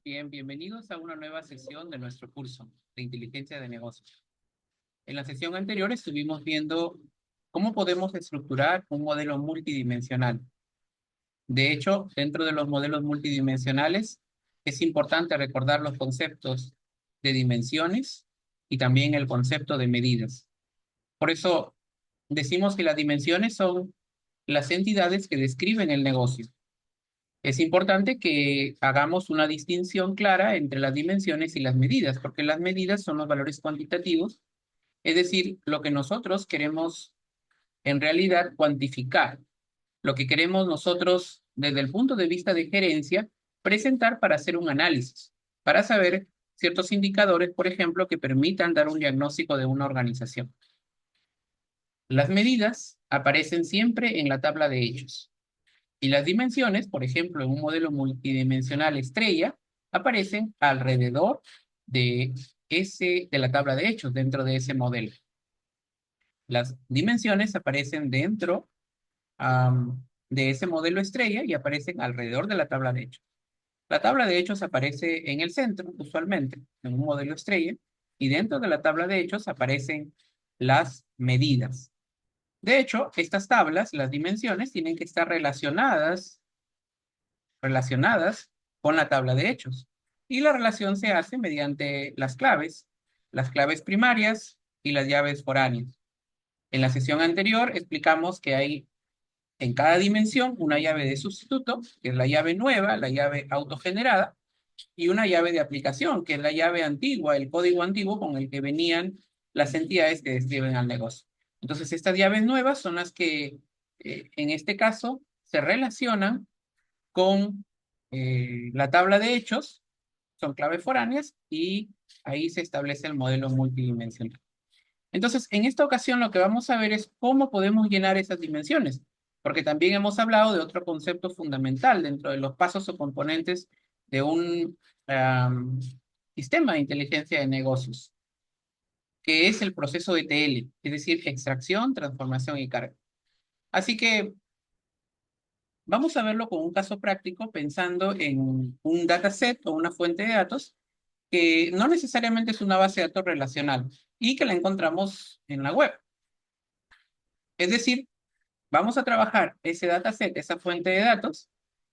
Bien, bienvenidos a una nueva sesión de nuestro curso de inteligencia de negocios. En la sesión anterior estuvimos viendo cómo podemos estructurar un modelo multidimensional. De hecho, dentro de los modelos multidimensionales es importante recordar los conceptos de dimensiones y también el concepto de medidas. Por eso decimos que las dimensiones son las entidades que describen el negocio. Es importante que hagamos una distinción clara entre las dimensiones y las medidas, porque las medidas son los valores cuantitativos, es decir, lo que nosotros queremos en realidad cuantificar, lo que queremos nosotros desde el punto de vista de gerencia presentar para hacer un análisis, para saber ciertos indicadores, por ejemplo, que permitan dar un diagnóstico de una organización. Las medidas aparecen siempre en la tabla de hechos. Y las dimensiones, por ejemplo, en un modelo multidimensional estrella, aparecen alrededor de de la tabla de hechos, dentro de ese modelo. Las dimensiones aparecen dentro de ese modelo estrella y aparecen alrededor de la tabla de hechos. La tabla de hechos aparece en el centro, usualmente, en un modelo estrella, y dentro de la tabla de hechos aparecen las medidas. De hecho, estas tablas, las dimensiones, tienen que estar relacionadas con la tabla de hechos. Y la relación se hace mediante las claves primarias y las llaves foráneas. En la sesión anterior explicamos que hay en cada dimensión una llave de sustituto, que es la llave nueva, la llave autogenerada, y una llave de aplicación, que es la llave antigua, el código antiguo con el que venían las entidades que describen al negocio. Entonces, estas llaves nuevas son las que, en este caso, se relacionan con la tabla de hechos, son claves foráneas y ahí se establece el modelo multidimensional. Entonces, en esta ocasión lo que vamos a ver es cómo podemos llenar esas dimensiones, porque también hemos hablado de otro concepto fundamental dentro de los pasos o componentes de un um, sistema de inteligencia de negocios, que es el proceso de ETL, es decir, extracción, transformación y carga. Así que vamos a verlo con un caso práctico pensando en un dataset o una fuente de datos que no necesariamente es una base de datos relacional y que la encontramos en la web. Es decir, vamos a trabajar ese dataset, esa fuente de datos,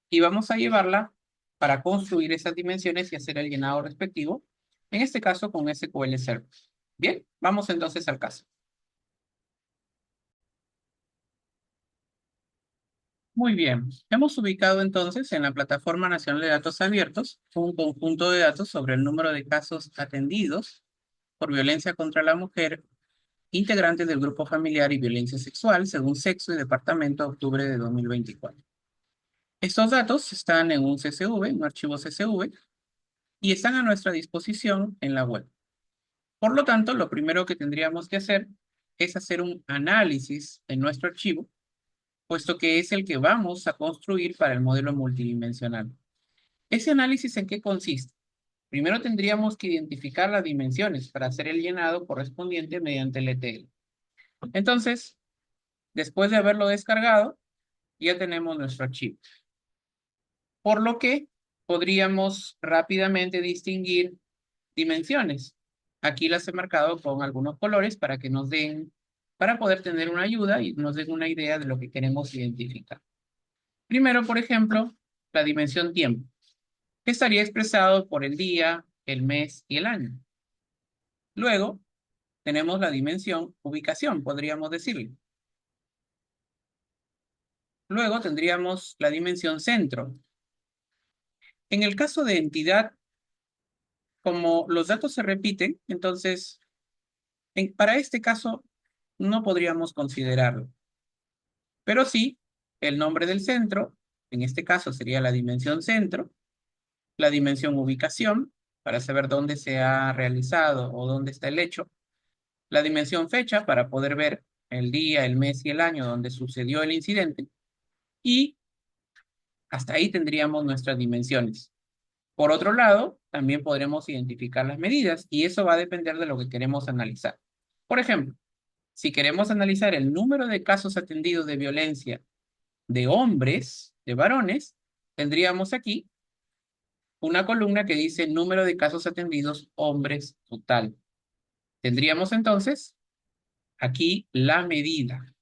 y vamos a llevarla para construir esas dimensiones y hacer el llenado respectivo, en este caso con SQL Server. Bien, vamos entonces al caso. Muy bien, hemos ubicado entonces en la Plataforma Nacional de Datos Abiertos un conjunto de datos sobre el número de casos atendidos por violencia contra la mujer, integrantes del grupo familiar y violencia sexual, según sexo y departamento, octubre de 2024. Estos datos están en un CSV, un archivo CSV, y están a nuestra disposición en la web. Por lo tanto, lo primero que tendríamos que hacer es hacer un análisis en nuestro archivo, puesto que es el que vamos a construir para el modelo multidimensional. ¿Ese análisis en qué consiste? Primero tendríamos que identificar las dimensiones para hacer el llenado correspondiente mediante el ETL. Entonces, después de haberlo descargado, ya tenemos nuestro archivo. Por lo que podríamos rápidamente distinguir dimensiones. Aquí las he marcado con algunos colores para que nos den, para poder tener una ayuda y nos den una idea de lo que queremos identificar. Primero, por ejemplo, la dimensión tiempo, que estaría expresado por el día, el mes y el año. Luego, tenemos la dimensión ubicación, podríamos decirle. Luego tendríamos la dimensión centro. En el caso de entidad, como los datos se repiten, entonces, para este caso, no podríamos considerarlo. Pero sí, el nombre del centro, en este caso sería la dimensión centro, la dimensión ubicación, para saber dónde se ha realizado o dónde está el hecho, la dimensión fecha, para poder ver el día, el mes y el año donde sucedió el incidente, y hasta ahí tendríamos nuestras dimensiones. Por otro lado, también podremos identificar las medidas, y eso va a depender de lo que queremos analizar. Por ejemplo, si queremos analizar el número de casos atendidos de violencia de hombres, de varones, tendríamos aquí una columna que dice número de casos atendidos, hombres total. Tendríamos entonces aquí la medida.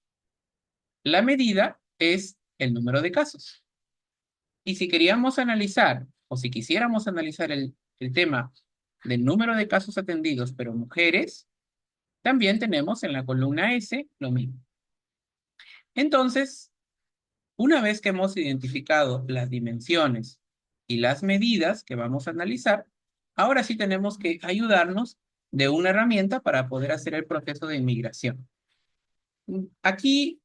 La medida es el número de casos. Y si queríamos analizar, o si quisiéramos analizar el tema del número de casos atendidos, pero mujeres, también tenemos en la columna S lo mismo. Entonces, una vez que hemos identificado las dimensiones y las medidas que vamos a analizar, ahora sí tenemos que ayudarnos de una herramienta para poder hacer el proceso de inmigración. Aquí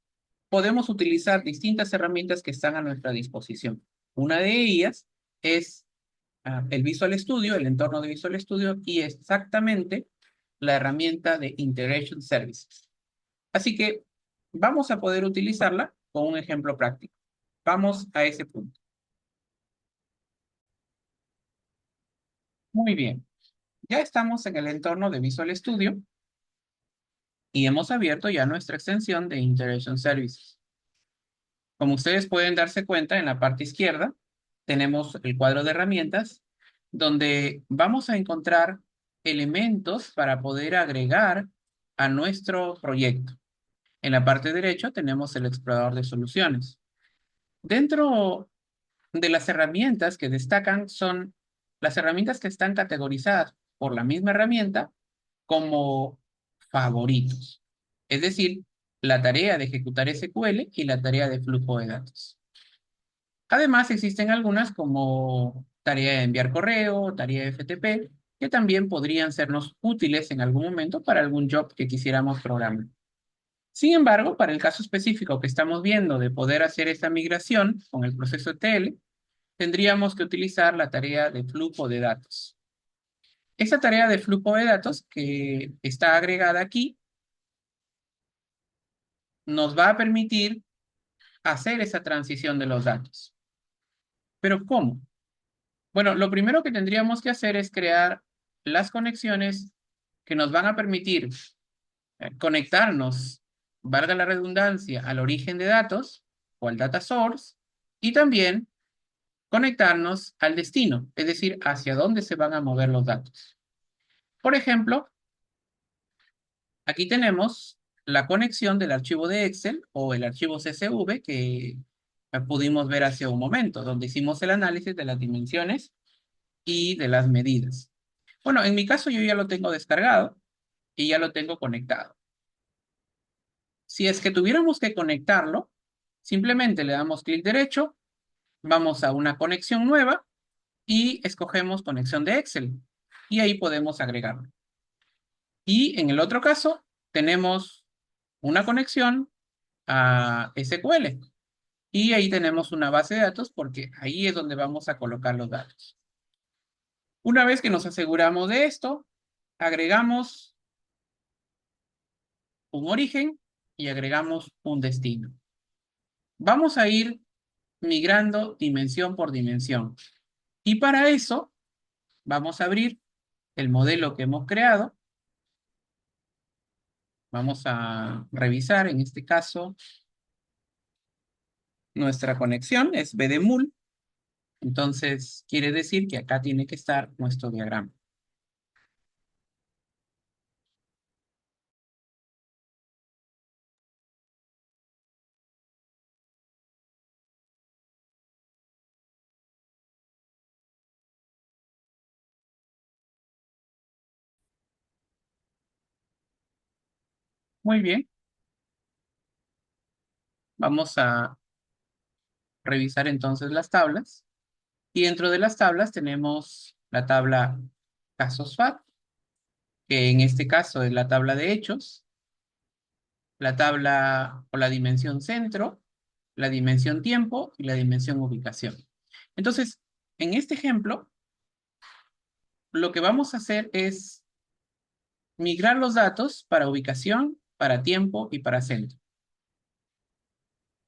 podemos utilizar distintas herramientas que están a nuestra disposición. Una de ellas es el Visual Studio, el entorno de Visual Studio, y exactamente la herramienta de Integration Services. Así que vamos a poder utilizarla con un ejemplo práctico. Vamos a ese punto. Muy bien. Ya estamos en el entorno de Visual Studio y hemos abierto ya nuestra extensión de Integration Services. Como ustedes pueden darse cuenta, en la parte izquierda tenemos el cuadro de herramientas donde vamos a encontrar elementos para poder agregar a nuestro proyecto. En la parte derecha tenemos el explorador de soluciones. Dentro de las herramientas que destacan son las herramientas que están categorizadas por la misma herramienta como favoritos. Es decir, la tarea de ejecutar SQL y la tarea de flujo de datos. Además, existen algunas como tarea de enviar correo, tarea de FTP, que también podrían sernos útiles en algún momento para algún job que quisiéramos programar. Sin embargo, para el caso específico que estamos viendo de poder hacer esta migración con el proceso ETL, tendríamos que utilizar la tarea de flujo de datos. Esta tarea de flujo de datos que está agregada aquí nos va a permitir hacer esa transición de los datos. ¿Pero cómo? Bueno, lo primero que tendríamos que hacer es crear las conexiones que nos van a permitir conectarnos, valga la redundancia, al origen de datos o al data source y también conectarnos al destino, es decir, hacia dónde se van a mover los datos. Por ejemplo, aquí tenemos la conexión del archivo de Excel o el archivo CSV que pudimos ver hace un momento, donde hicimos el análisis de las dimensiones y de las medidas. Bueno, en mi caso yo ya lo tengo descargado y ya lo tengo conectado. Si es que tuviéramos que conectarlo, simplemente le damos clic derecho, vamos a una conexión nueva y escogemos conexión de Excel. Y ahí podemos agregarlo. Y en el otro caso, tenemos una conexión a SQL. Y ahí tenemos una base de datos porque ahí es donde vamos a colocar los datos. Una vez que nos aseguramos de esto, agregamos un origen y agregamos un destino. Vamos a ir migrando dimensión por dimensión. Y para eso, vamos a abrir el modelo que hemos creado. Vamos a revisar, en este caso, nuestra conexión es BDMUL. Entonces, quiere decir que acá tiene que estar nuestro diagrama. Muy bien. Vamos a revisar entonces las tablas. Y dentro de las tablas tenemos la tabla casos FAT, que en este caso es la tabla de hechos, la tabla o la dimensión centro, la dimensión tiempo y la dimensión ubicación. Entonces, en este ejemplo, lo que vamos a hacer es migrar los datos para ubicación, para tiempo y para centro.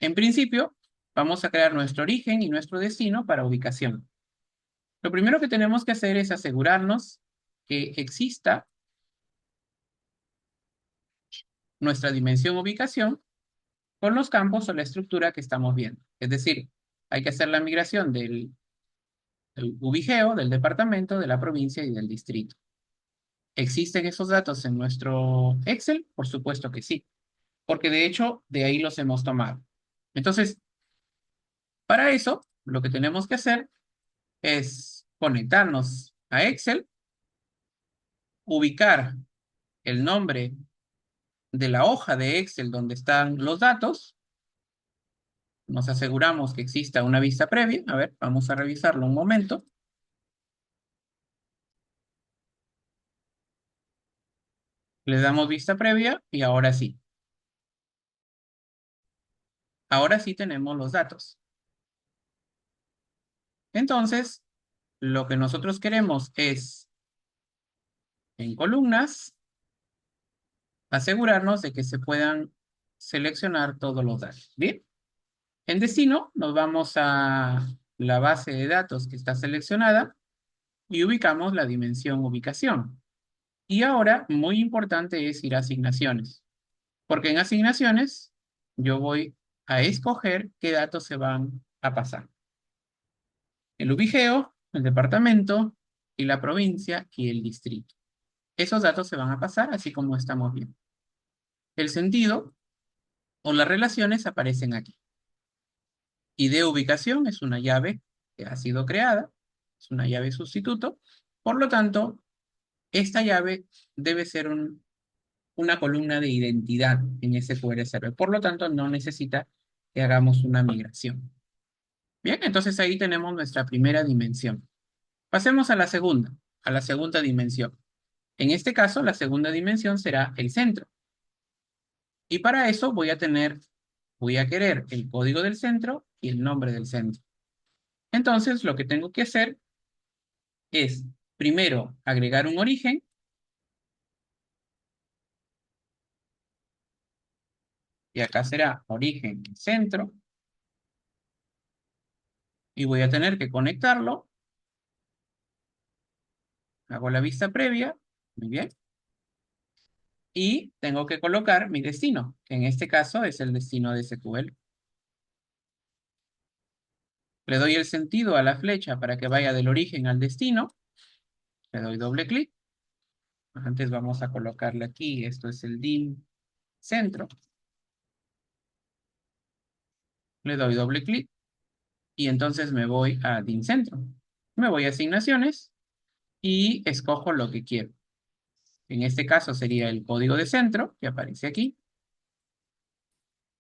En principio, vamos a crear nuestro origen y nuestro destino para ubicación. Lo primero que tenemos que hacer es asegurarnos que exista nuestra dimensión ubicación con los campos o la estructura que estamos viendo. Es decir, hay que hacer la migración del el ubigeo del departamento, de la provincia y del distrito. ¿Existen esos datos en nuestro Excel? Por supuesto que sí, porque de hecho de ahí los hemos tomado. Entonces, para eso, lo que tenemos que hacer es conectarnos a Excel, ubicar el nombre de la hoja de Excel donde están los datos. Nos aseguramos que exista una vista previa. A ver, vamos a revisarlo un momento. Le damos vista previa y ahora sí. Ahora sí tenemos los datos. Entonces, lo que nosotros queremos es, en columnas, asegurarnos de que se puedan seleccionar todos los datos. Bien, en destino nos vamos a la base de datos que está seleccionada y ubicamos la dimensión ubicación. Y ahora, muy importante es ir a asignaciones, porque en asignaciones yo voy a escoger qué datos se van a pasar. El ubigeo, el departamento y la provincia y el distrito. Esos datos se van a pasar así como estamos viendo. El sentido o las relaciones aparecen aquí. ID ubicación es una llave que ha sido creada, es una llave sustituto. Por lo tanto, esta llave debe ser una columna de identidad en SQL Server. Por lo tanto, no necesita que hagamos una migración. Bien, entonces ahí tenemos nuestra primera dimensión. Pasemos a la segunda dimensión. En este caso, la segunda dimensión será el centro. Y para eso voy a querer el código del centro y el nombre del centro. Entonces, lo que tengo que hacer es, primero, agregar un origen. Y acá será origen centro. Y voy a tener que conectarlo. Hago la vista previa. Muy bien. Y tengo que colocar mi destino, que en este caso es el destino de SQL. Le doy el sentido a la flecha para que vaya del origen al destino. Le doy doble clic. Antes vamos a colocarle aquí, esto es el DIM centro. Le doy doble clic y entonces me voy a DIM centro. Me voy a asignaciones y escojo lo que quiero. En este caso sería el código de centro, que aparece aquí.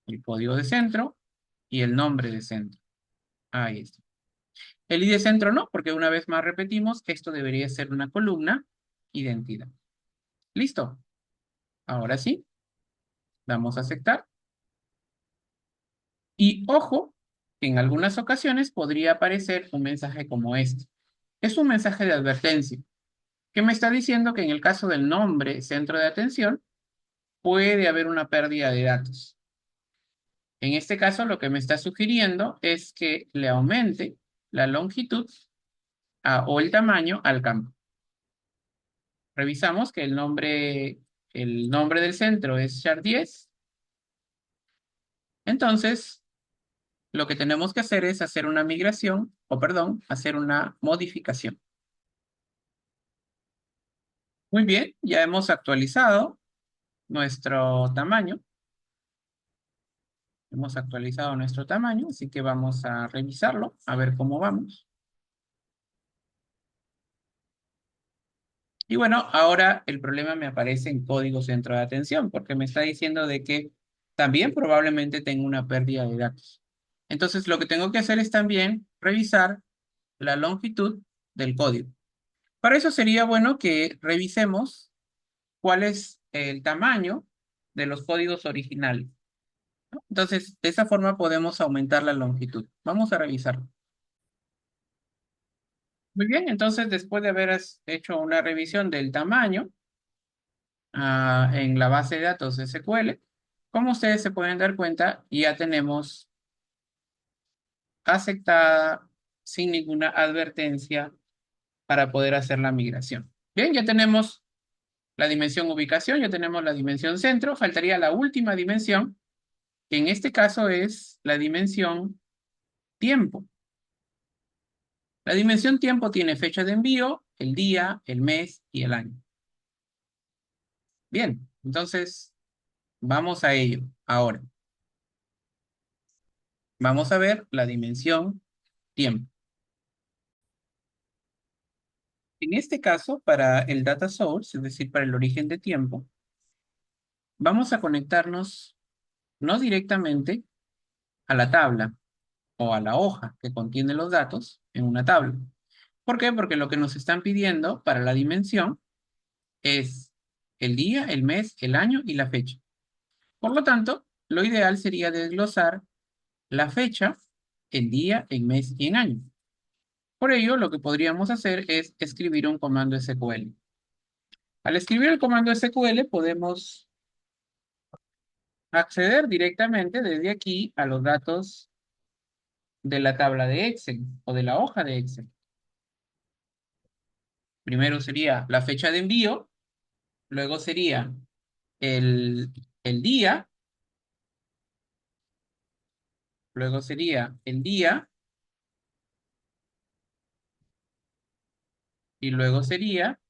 El código de centro y el nombre de centro. Ahí está. El ID de centro no, porque una vez más repetimos, esto debería ser una columna identidad. ¿Listo? Ahora sí, damos a aceptar. Y ojo, que en algunas ocasiones podría aparecer un mensaje como este. Es un mensaje de advertencia que me está diciendo que en el caso del nombre centro de atención puede haber una pérdida de datos. En este caso, lo que me está sugiriendo es que le aumente la longitud o el tamaño al campo. Revisamos que el nombre del centro es char10. Entonces, lo que tenemos que hacer es hacer una migración, o perdón, hacer una modificación. Muy bien, ya hemos actualizado nuestro tamaño. Hemos actualizado nuestro tamaño, así que vamos a revisarlo, a ver cómo vamos. Y bueno, ahora el problema me aparece en código centro de atención, porque me está diciendo de que también probablemente tengo una pérdida de datos. Entonces, lo que tengo que hacer es también revisar la longitud del código. Para eso sería bueno que revisemos cuál es el tamaño de los códigos originales. Entonces, de esa forma podemos aumentar la longitud. Vamos a revisarlo. Muy bien, entonces después de haber hecho una revisión del tamaño en la base de datos de SQL, como ustedes se pueden dar cuenta, ya tenemos aceptada sin ninguna advertencia para poder hacer la migración. Bien, ya tenemos la dimensión ubicación, ya tenemos la dimensión centro, faltaría la última dimensión, que en este caso es la dimensión tiempo. La dimensión tiempo tiene fecha de envío, el día, el mes y el año. Bien, entonces vamos a ello. Ahora, vamos a ver la dimensión tiempo. En este caso, para el data source, es decir, para el origen de tiempo, vamos a conectarnos no directamente a la tabla o a la hoja que contiene los datos en una tabla. ¿Por qué? Porque lo que nos están pidiendo para la dimensión es el día, el mes, el año y la fecha. Por lo tanto, lo ideal sería desglosar la fecha en día, en mes y en año. Por ello, lo que podríamos hacer es escribir un comando SQL. Al escribir el comando SQL podemos acceder directamente desde aquí a los datos de la tabla de Excel o de la hoja de Excel. Primero sería la fecha de envío, luego sería el, el día, luego sería el día y luego sería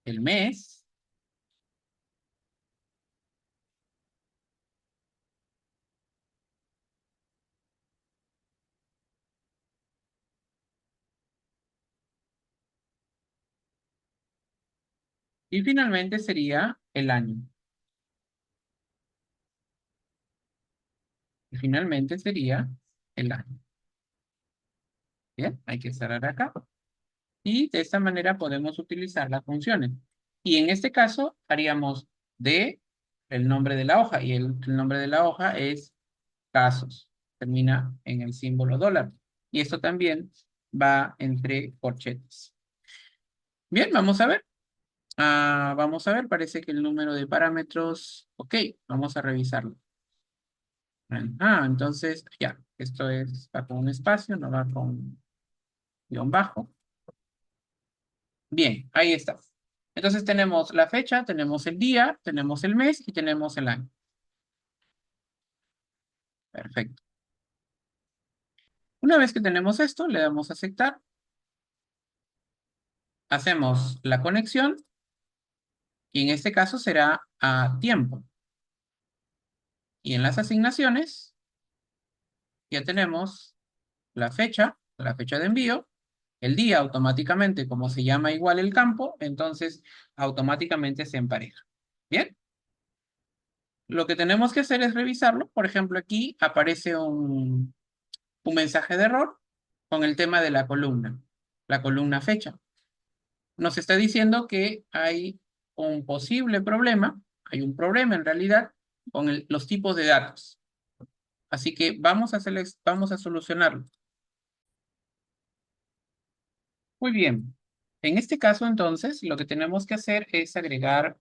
el mes y finalmente sería el año. Y finalmente sería el año. Bien, hay que cerrar acá. Y de esta manera podemos utilizar las funciones. Y en este caso haríamos de el nombre de la hoja. Y el nombre de la hoja es casos. Termina en el símbolo dólar. Y esto también va entre corchetes. Bien, vamos a ver. Vamos a ver, parece que el número de parámetros. Ok, vamos a revisarlo. Entonces ya, esto va con un espacio, no va con guión bajo. Bien, ahí está. Entonces tenemos la fecha, tenemos el día, tenemos el mes y tenemos el año. Perfecto. Una vez que tenemos esto, le damos a aceptar. Hacemos la conexión y en este caso será a tiempo. Y en las asignaciones ya tenemos la fecha de envío, el día automáticamente, como se llama igual el campo, entonces automáticamente se empareja. Bien, lo que tenemos que hacer es revisarlo. Por ejemplo, aquí aparece un mensaje de error con el tema de la columna fecha. Nos está diciendo que hay un posible problema, hay un problema en realidad con los tipos de datos. Así que vamos a solucionarlo. Muy bien. En este caso, entonces, lo que tenemos que hacer es agregar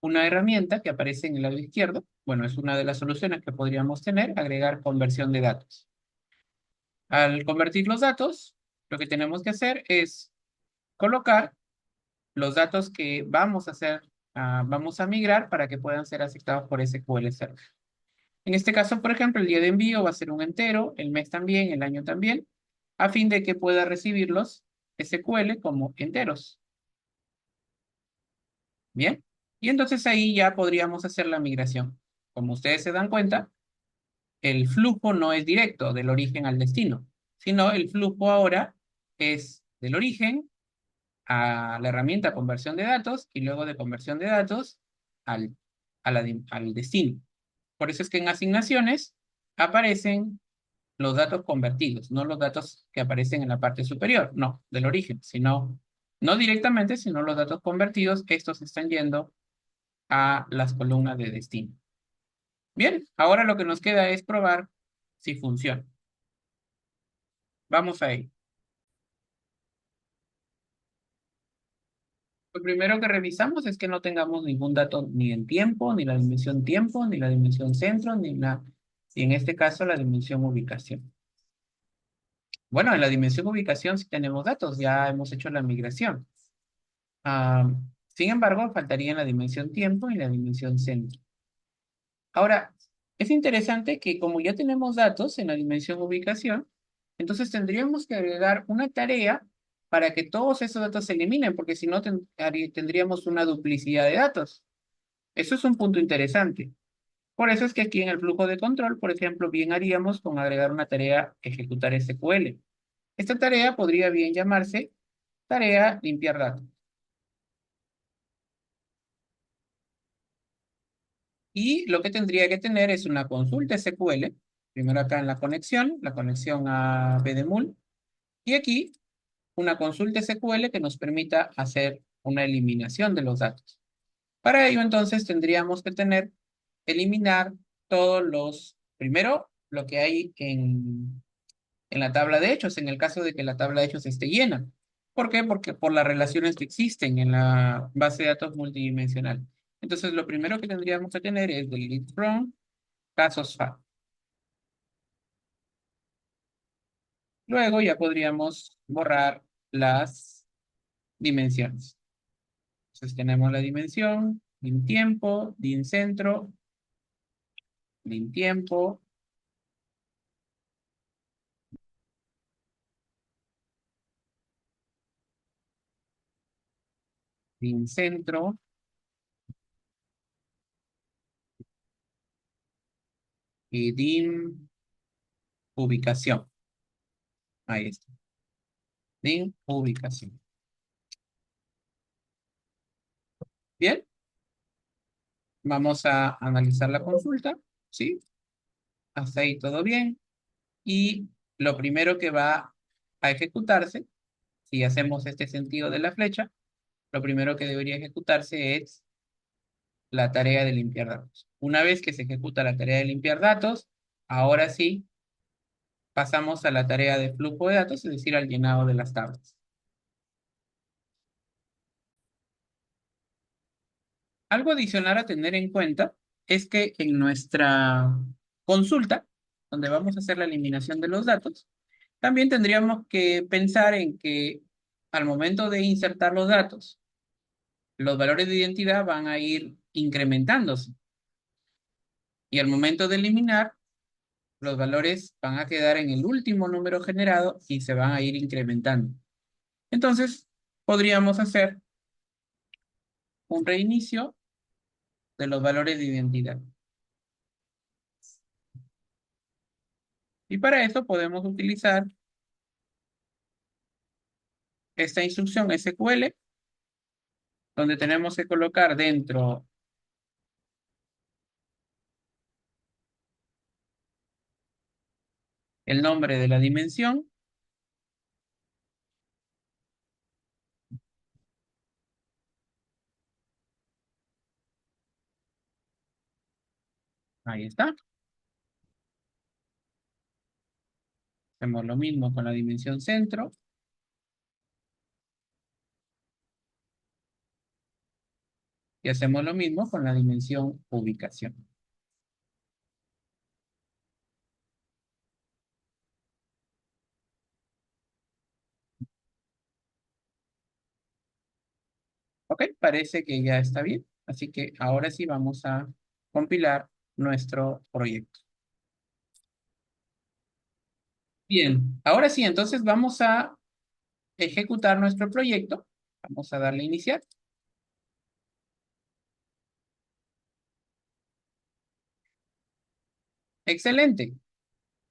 una herramienta que aparece en el lado izquierdo. Bueno, es una de las soluciones que podríamos tener, agregar conversión de datos. Al convertir los datos, lo que tenemos que hacer es colocar los datos que vamos a migrar para que puedan ser aceptados por SQL Server. En este caso, por ejemplo, el día de envío va a ser un entero, el mes también, el año también, a fin de que pueda recibirlos SQL como enteros. Bien, y entonces ahí ya podríamos hacer la migración. Como ustedes se dan cuenta, el flujo no es directo del origen al destino, sino el flujo ahora es del origen a la herramienta conversión de datos y luego de conversión de datos al, al destino. Por eso es que en asignaciones aparecen los datos convertidos, no los datos que aparecen en la parte superior, no, del origen, sino, no directamente, sino los datos convertidos, estos están yendo a las columnas de destino. Bien, ahora lo que nos queda es probar si funciona. Vamos a ello. Lo primero que revisamos es que no tengamos ningún dato ni en tiempo, ni la dimensión tiempo, ni la dimensión centro, y en este caso la dimensión ubicación. Bueno, en la dimensión ubicación sí tenemos datos, ya hemos hecho la migración. Ah, Sin embargo, faltaría en la dimensión tiempo y la dimensión centro. Ahora, es interesante que como ya tenemos datos en la dimensión ubicación, Entonces tendríamos que agregar una tarea para que todos esos datos se eliminen, porque si no tendríamos una duplicidad de datos. Eso es un punto interesante. Por eso es que aquí en el flujo de control, por ejemplo, bien haríamos con agregar una tarea ejecutar SQL. Esta tarea podría bien llamarse tarea limpiar datos. Y lo que tendría que tener es una consulta SQL, primero acá en la conexión a BDMUL, y aquí una consulta SQL que nos permita hacer una eliminación de los datos. Para ello, entonces, tendríamos que eliminar todos primero, lo que hay en la tabla de hechos, en el caso de que la tabla de hechos esté llena. ¿Por qué? Porque por las relaciones que existen en la base de datos multidimensional. Entonces, lo primero que tendríamos que tener es delete from casos fa. Luego ya podríamos borrar las dimensiones. Entonces tenemos la dimensión, din tiempo, din centro, din tiempo, din centro y din ubicación. Ahí está. Din ubicación. Bien, vamos a analizar la consulta. ¿Sí? Hasta ahí todo bien. Y lo primero que va a ejecutarse, si hacemos este sentido de la flecha, lo primero que debería ejecutarse es la tarea de limpiar datos. Una vez que se ejecuta la tarea de limpiar datos, ahora sí pasamos a la tarea de flujo de datos, es decir, al llenado de las tablas. Algo adicional a tener en cuenta es que en nuestra consulta, donde vamos a hacer la eliminación de los datos, también tendríamos que pensar en que al momento de insertar los datos, los valores de identidad van a ir incrementándose y al momento de eliminar, los valores van a quedar en el último número generado y se van a ir incrementando. Entonces, podríamos hacer un reinicio de los valores de identidad. Y para eso podemos utilizar esta instrucción SQL, donde tenemos que colocar dentro el nombre de la dimensión. Ahí está. Hacemos lo mismo con la dimensión centro y hacemos lo mismo con la dimensión ubicación. Ok, parece que ya está bien. Así que ahora sí vamos a compilar nuestro proyecto. Bien, ahora sí, entonces vamos a ejecutar nuestro proyecto. Vamos a darle a iniciar. Excelente.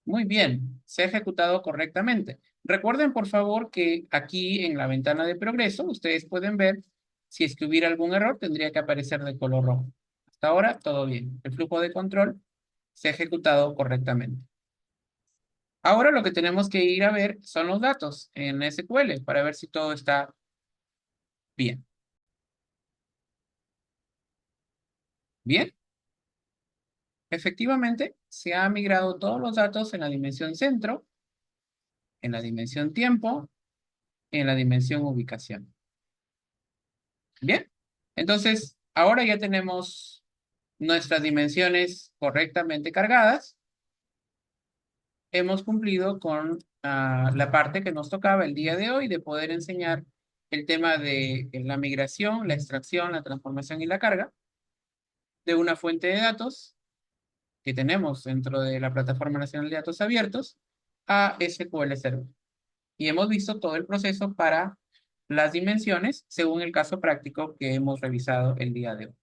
Muy bien. Se ha ejecutado correctamente. Recuerden, por favor, que aquí en la ventana de progreso, ustedes pueden ver si es que hubiera algún error, tendría que aparecer de color rojo. Hasta ahora, todo bien. El flujo de control se ha ejecutado correctamente. Ahora lo que tenemos que ir a ver son los datos en SQL para ver si todo está bien. Bien, efectivamente se han migrado todos los datos en la dimensión centro, en la dimensión tiempo, en la dimensión ubicación. Bien, entonces ahora ya tenemos nuestras dimensiones correctamente cargadas. Hemos cumplido con la parte que nos tocaba el día de hoy de poder enseñar el tema de la migración, la extracción, la transformación y la carga de una fuente de datos que tenemos dentro de la Plataforma Nacional de Datos Abiertos a SQL Server. Y hemos visto todo el proceso para las dimensiones según el caso práctico que hemos revisado el día de hoy.